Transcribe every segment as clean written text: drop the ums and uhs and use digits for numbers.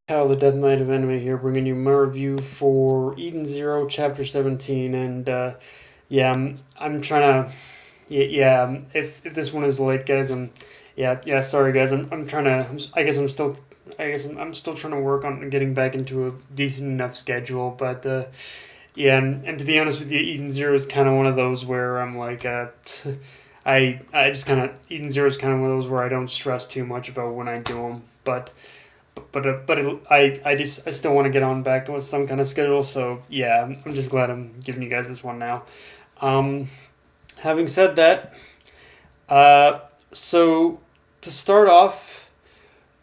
Cal, the Death Knight of Anime here, bringing you my review for Eden Zero, Chapter 17, and yeah, I'm trying to, yeah. If this one is late, guys, sorry, guys, I'm trying to, I guess I'm still trying to work on getting back into a decent enough schedule, but yeah, and to be honest with you, Eden Zero is kind of one of those where I'm like, I just kind of Eden Zero is kind of one of those where I don't stress too much about when I do them, but I still want to get on back with some kind of schedule. So yeah, I'm just glad I'm giving you guys this one now. Um, Having said that, uh, so to start off,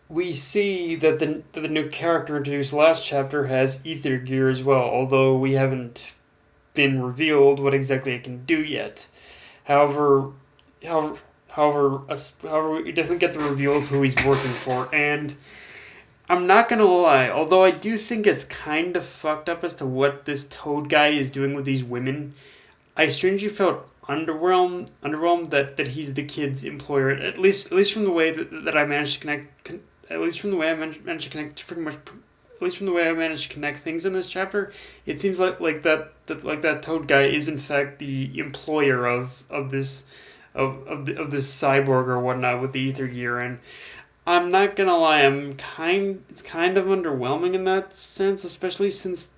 we see that the new character introduced last chapter has ether gear as well. Although we haven't been revealed what exactly it can do yet. However, however, however, we definitely get the reveal of who he's working for, and I'm not gonna lie, although I do think it's kind of fucked up as to what this Toad guy is doing with these women. I strangely felt underwhelmed that he's the kid's employer. At least from the way that I managed to connect. At least from the way I managed to connect pretty much. At least from the way I managed to connect things in this chapter, it seems like that Toad guy is in fact the employer of this of this cyborg or whatnot with the ether gear, and I'm not gonna lie, it's kind of underwhelming in that sense, especially since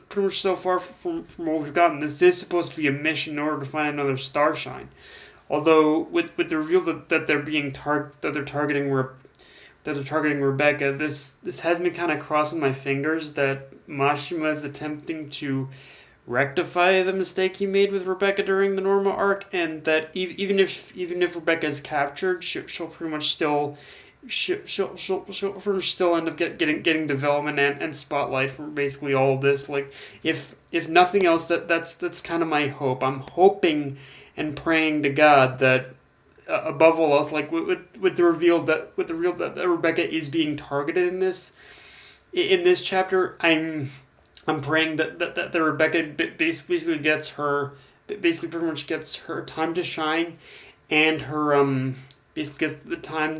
pretty much so far from what we've gotten, this is supposed to be a mission in order to find another starshine. Although with the reveal that they're targeting Rebecca, this has me kind of crossing my fingers that Mashima is attempting to rectify the mistake he made with Rebecca during the Norma arc, and that even if Rebecca is captured, she'll pretty much still she'll pretty much still end up getting development and spotlight from basically all of this. Like if nothing else, that's kind of my hope. I'm hoping and praying to God that above all else, like with the reveal that Rebecca is being targeted in this chapter, I'm praying that Rebecca basically pretty much gets her time to shine, and her basically gets the time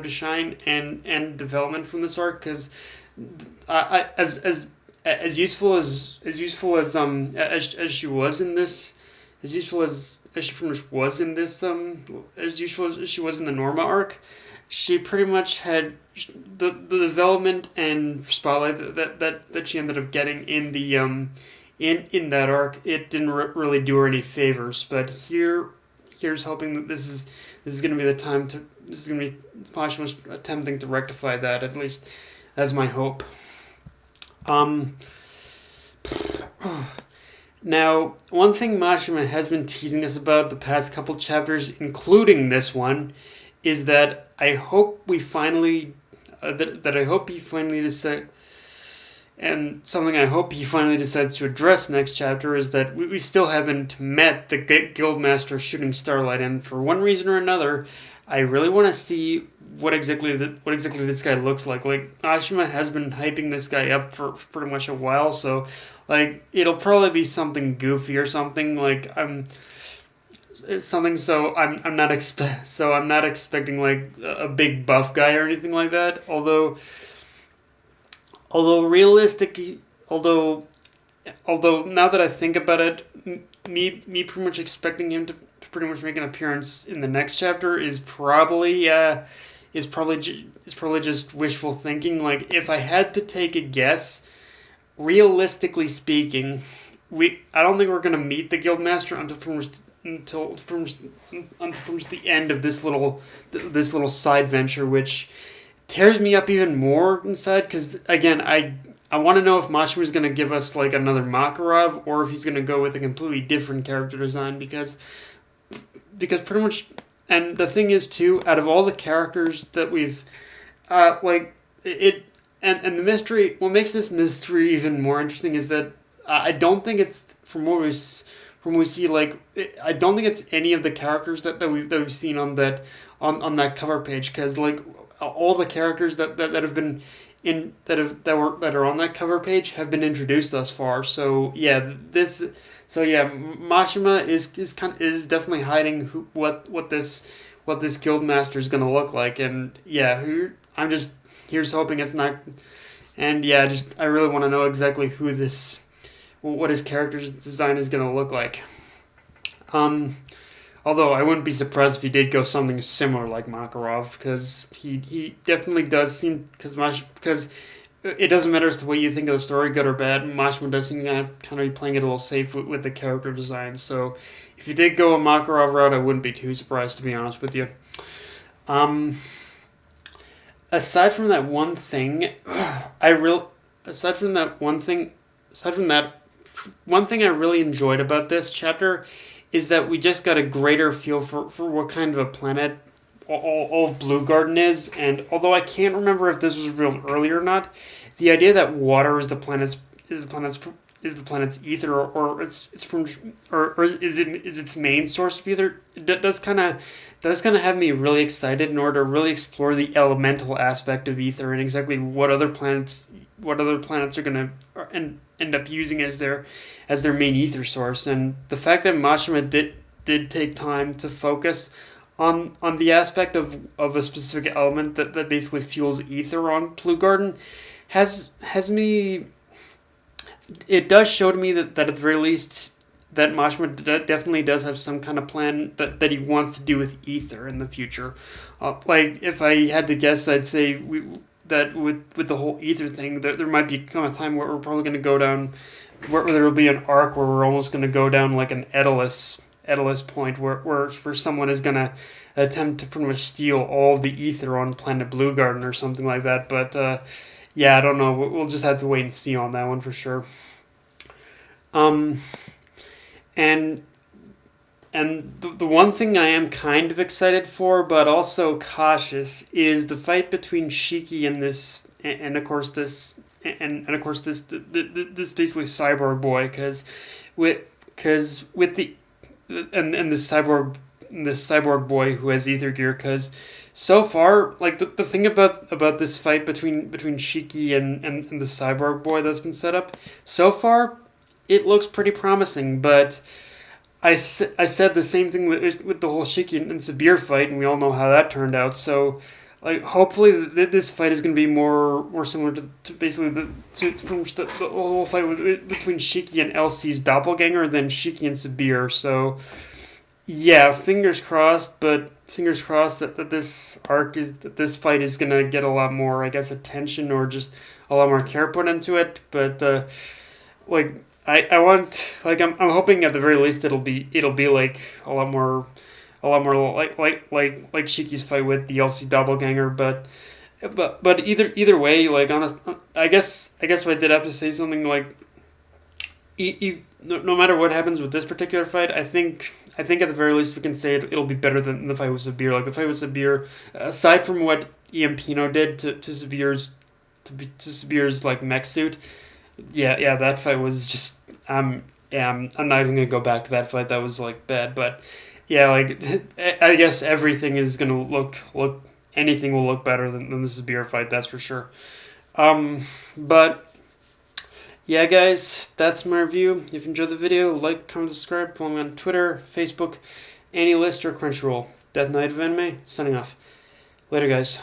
to shine and development from this arc, because I as useful as she was in this, as useful as she pretty much was in this, as useful as she was in the Norma arc, she pretty much had the development and spotlight that she ended up getting in the in that arc. It didn't really do her any favors, but here's hoping that this is going to be the time to this is going to be Pasha's attempting to rectify that. At least that's my hope. Um, Now, one thing Mashima has been teasing us about the past couple chapters, including this one, is that I hope we finally that I hope he finally decide, and something I hope he finally decides to address next chapter is that we still haven't met the Guildmaster shooting Starlight, and for one reason or another, I really want to see what exactly this guy looks like. Like Ashima has been hyping this guy up for pretty much a while, so like it'll probably be something goofy or something. Like it's something I'm not expecting like a big buff guy or anything like that. Although realistic, although although now that I think about it, me pretty much expecting him to pretty much make an appearance in the next chapter is probably just wishful thinking. Like if I had to take a guess, realistically speaking, we I don't think we're gonna meet the Guildmaster until the end of this little side venture, which tears me up even more inside. Because again, I want to know if Mashima is gonna give us like another Makarov, or if he's gonna go with a completely different character design. Because pretty much, and the thing is too, out of all the characters that we've like it and the mystery, what makes this mystery even more interesting is that I don't think it's from what we see, like I don't think it's any of the characters that we've seen on that cover page, because like all the characters that have been in that are on that cover page have been introduced thus far. So yeah, Mashima is definitely hiding what this guild master is gonna look like. And yeah, I'm just here's hoping it's not. And yeah, just I really want to know exactly what his character's design is gonna look like. Although I wouldn't be surprised if he did go something similar like Makarov, because he definitely does seem because it doesn't matter as to what you think of the story, good or bad. Mashima does seem kind of be playing it a little safe with the character design. So if you did go a Makarov route, I wouldn't be too surprised, to be honest with you. Aside from that one thing, aside from that one thing I really enjoyed about this chapter is that we just got a greater feel for what kind of a planet all of Blue Garden is. And although I can't remember if this was revealed earlier or not, the idea that water is the planet's ether, or it's from, or is its main source of ether, does kind of have me really excited in order to really explore the elemental aspect of ether and exactly what other planets are gonna end up using as their main ether source. And the fact that Mashima did take time to focus on the aspect of a specific element that basically fuels ether on Blue Garden has me. It does show to me that at the very least that Mashima definitely does have some kind of plan that he wants to do with ether in the future. Like if I had to guess, I'd say that with the whole ether thing, there might come a time where we're probably going to go down, where there will be an arc where we're almost going to go down like an Edalus point where someone is going to attempt to pretty much steal all of the ether on planet Blue Garden or something like that. But yeah, I don't know. We'll just have to wait and see on that one for sure. And the one thing I am kind of excited for, but also cautious, is the fight between Shiki and this, and of course this basically cyborg boy, because with the this cyborg boy who has ether gear, because so far, like the thing about this fight between Shiki and the cyborg boy that's been set up so far, it looks pretty promising. But I said the same thing with the whole Shiki and Sabir fight, and we all know how that turned out. So, like, hopefully this fight is going to be more similar to basically the whole fight between Shiki and Elsie's doppelganger than Shiki and Sabir. So, yeah, fingers crossed. But fingers crossed that this fight is going to get a lot more, I guess, attention, or just a lot more care put into it. But like. I want, like, I'm hoping at the very least it'll be like a lot more like Shiki's fight with the LC doppelganger, but either way, like, honest, I guess if I did have to say something, like, no matter what happens with this particular fight, I think at the very least we can say it'll be better than the fight with Sabir. Like, the fight with Sabir, aside from what Ian Pino did to Sabir's like mech suit. Yeah, that fight was just I'm not even gonna go back to that fight. That was like bad, but yeah, like I guess everything is gonna look anything will look better than the Sabir fight. That's for sure. But yeah, guys, that's my review. If you enjoyed the video, like, comment, subscribe, follow me on Twitter, Facebook, AnyList, or Crunchyroll. Death Knight of Anime, signing off. Later, guys.